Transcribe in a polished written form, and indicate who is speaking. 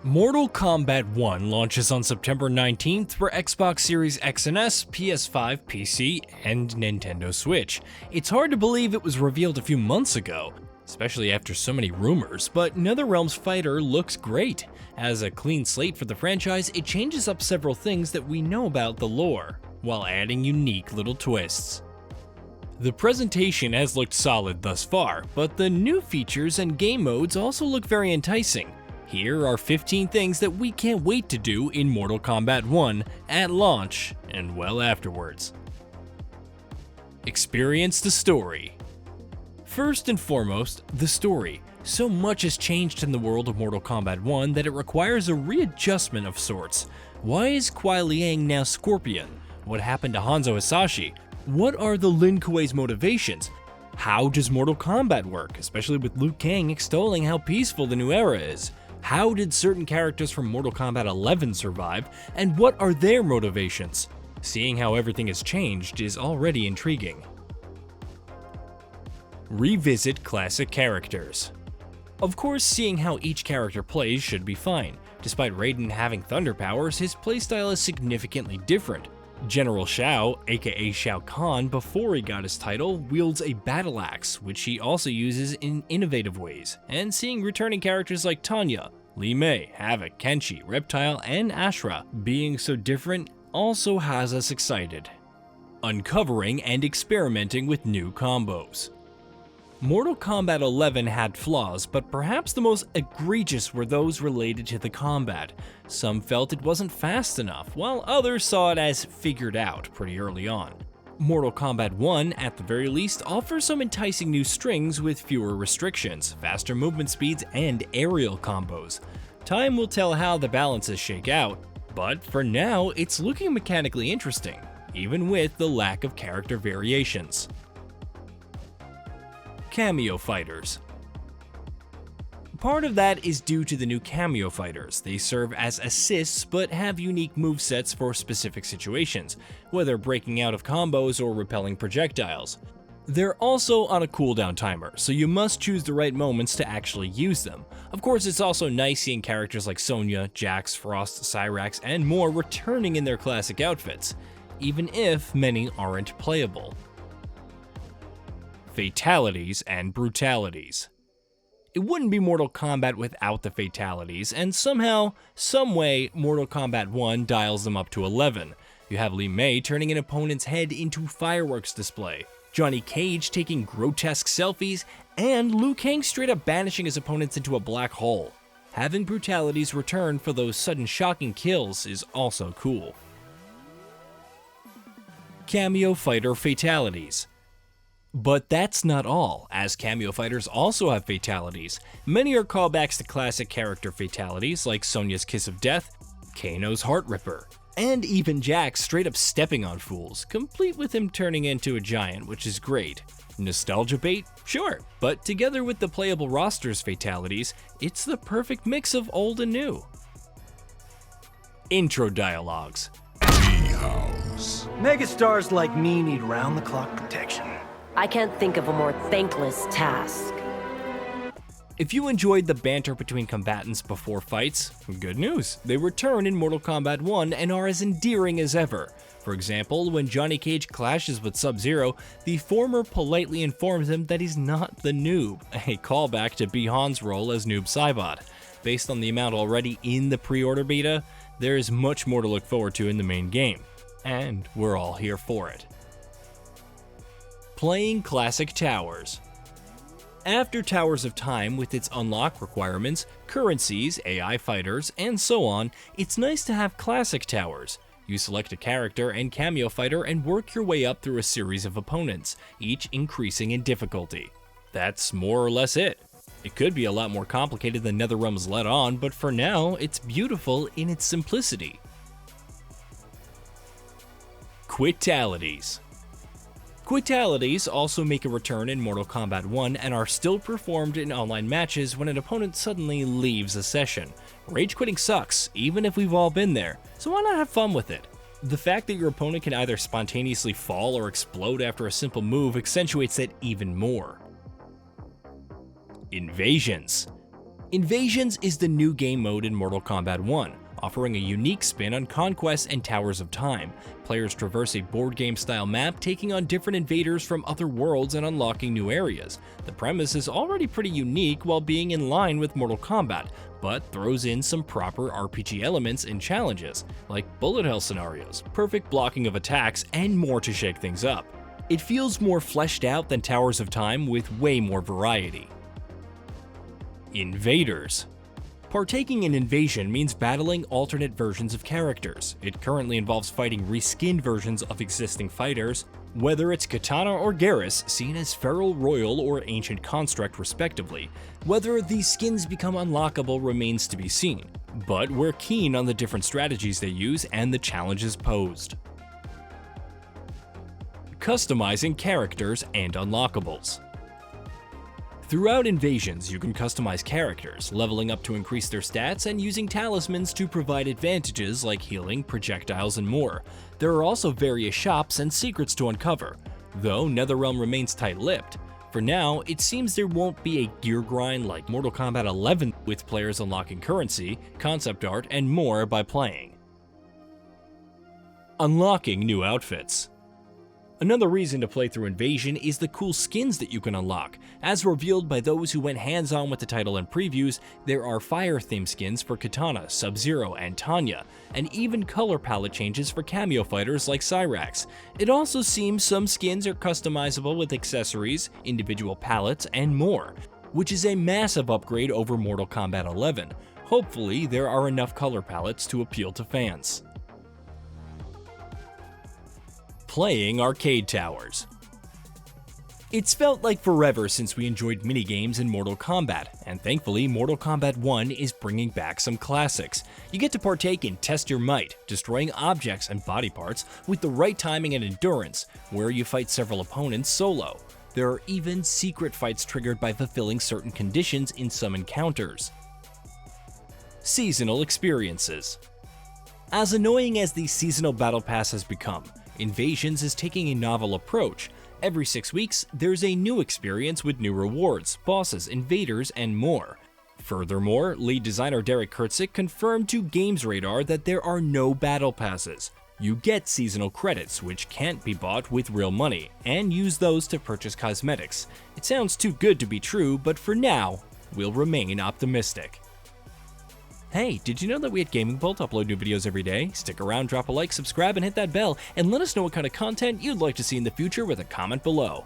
Speaker 1: Mortal Kombat 1 launches on September 19th for Xbox Series X and S, PS5, PC, and Nintendo Switch. It's hard to believe it was revealed a few months ago, especially after so many rumors, but NetherRealm's fighter looks great. As a clean slate for the franchise, it changes up several things that we know about the lore, while adding unique little twists. The presentation has looked solid thus far, but the new features and game modes also look very enticing. Here are 15 things that we can't wait to do in Mortal Kombat 1 at launch and well afterwards. Experience the story. First and foremost, the story. So much has changed in the world of Mortal Kombat 1 that it requires a readjustment of sorts. Why is Kuai Liang now Scorpion? What happened to Hanzo Hasashi? What are the Lin Kuei's motivations? How does Mortal Kombat work, especially with Liu Kang extolling how peaceful the new era is? How did certain characters from Mortal Kombat 11 survive, and what are their motivations? Seeing how everything has changed is already intriguing. Revisit classic characters. Of course, seeing how each character plays should be fine. Despite Raiden having thunder powers, his playstyle is significantly different. General Shao, aka Shao Kahn before he got his title, wields a battle axe, which he also uses in innovative ways, and seeing returning characters like Tanya, Li Mei, Havoc, Kenshi, Reptile, and Ashra being so different also has us excited. Uncovering and experimenting with new combos. Mortal Kombat 11 had flaws, but perhaps the most egregious were those related to the combat. Some felt it wasn't fast enough, while others saw it as figured out pretty early on. Mortal Kombat 1, at the very least, offers some enticing new strings with fewer restrictions, faster movement speeds, and aerial combos. Time will tell how the balances shake out, but for now, it's looking mechanically interesting, even with the lack of character variations. Kameo Fighters. Part of that is due to the new Kameo Fighters. They serve as assists but have unique movesets for specific situations, whether breaking out of combos or repelling projectiles. They're also on a cooldown timer, so you must choose the right moments to actually use them. Of course, it's also nice seeing characters like Sonya, Jax, Frost, Cyrax, and more returning in their classic outfits, even if many aren't playable. Fatalities and Brutalities. It wouldn't be Mortal Kombat without the fatalities, and somehow, someway, Mortal Kombat 1 dials them up to 11. You have Li Mei turning an opponent's head into fireworks display, Johnny Cage taking grotesque selfies, and Liu Kang straight up banishing his opponents into a black hole. Having Brutalities return for those sudden shocking kills is also cool. Kameo Fighter Fatalities. But that's not all, as Kameo Fighters also have fatalities. Many are callbacks to classic character fatalities like Sonya's Kiss of Death, Kano's Heart Ripper, and even Jax straight up stepping on fools, complete with him turning into a giant, which is great. Nostalgia bait? Sure, but together with the playable roster's fatalities, it's the perfect mix of old and new. Intro dialogues.
Speaker 2: Megastars like me need round-the-clock protection.
Speaker 3: I can't think of a more thankless task.
Speaker 1: If you enjoyed the banter between combatants before fights, good news. They return in Mortal Kombat 1 and are as endearing as ever. For example, when Johnny Cage clashes with Sub-Zero, the former politely informs him that he's not the noob, a callback to Bi-Han's role as Noob Saibot. Based on the amount already in the pre-order beta, there is much more to look forward to in the main game, and we're all here for it. Playing Klassic Towers. After Towers of Time with its unlock requirements, currencies, AI fighters, and so on, it's nice to have Klassic Towers. You select a character and Kameo Fighter and work your way up through a series of opponents, each increasing in difficulty. That's more or less it. It could be a lot more complicated than NetherRealm's let on, but for now, it's beautiful in its simplicity. QUITALITIES. QUITALITIES also make a return in Mortal Kombat 1 and are still performed in online matches when an opponent suddenly leaves a session. Rage quitting sucks, even if we've all been there, so why not have fun with it? The fact that your opponent can either spontaneously fall or explode after a simple move accentuates it even more. Invasions. Invasions is the new game mode in Mortal Kombat 1, offering a unique spin on conquest and towers of time. Players traverse a board game style map, taking on different invaders from other worlds and unlocking new areas. The premise is already pretty unique while being in line with Mortal Kombat, but throws in some proper RPG elements and challenges, like bullet hell scenarios, perfect blocking of attacks, and more to shake things up. It feels more fleshed out than Towers of Time with way more variety. Invaders. Partaking in Invasion means battling alternate versions of characters. It currently involves fighting reskinned versions of existing fighters, whether it's Katana or Garrus, seen as Feral Royal or Ancient Construct respectively. Whether these skins become unlockable remains to be seen, but we're keen on the different strategies they use and the challenges posed. Customizing characters and unlockables. Throughout Invasions, you can customize characters, leveling up to increase their stats and using talismans to provide advantages like healing, projectiles, and more. There are also various shops and secrets to uncover, though NetherRealm remains tight-lipped. For now, it seems there won't be a gear grind like Mortal Kombat 11 with players unlocking currency, concept art, and more by playing. Unlocking new outfits. Another reason to play through Invasion is the cool skins that you can unlock. As revealed by those who went hands-on with the title and previews, there are fire-themed skins for Katana, Sub-Zero, and Tanya, and even color palette changes for Kameo Fighters like Cyrax. It also seems some skins are customizable with accessories, individual palettes, and more, which is a massive upgrade over Mortal Kombat 11. Hopefully, there are enough color palettes to appeal to fans. Playing arcade towers. It's felt like forever since we enjoyed minigames in Mortal Kombat, and thankfully Mortal Kombat 1 is bringing back some classics. You get to partake in Test Your Might, destroying objects and body parts with the right timing and endurance, where you fight several opponents solo. There are even secret fights triggered by fulfilling certain conditions in some encounters. Seasonal experiences. As annoying as the seasonal battle pass has become, Invasions is taking a novel approach. Every 6 weeks, there's a new experience with new rewards, bosses, invaders, and more. Furthermore, lead designer Derek Kurtzik confirmed to Games Radar that there are no battle passes. You get seasonal credits, which can't be bought with real money, and use those to purchase cosmetics. It sounds too good to be true, but for now, we'll remain optimistic. Hey, did you know that we at Gaming Bolt upload new videos every day? Stick around, drop a like, subscribe, and hit that bell, and let us know what kind of content you'd like to see in the future with a comment below.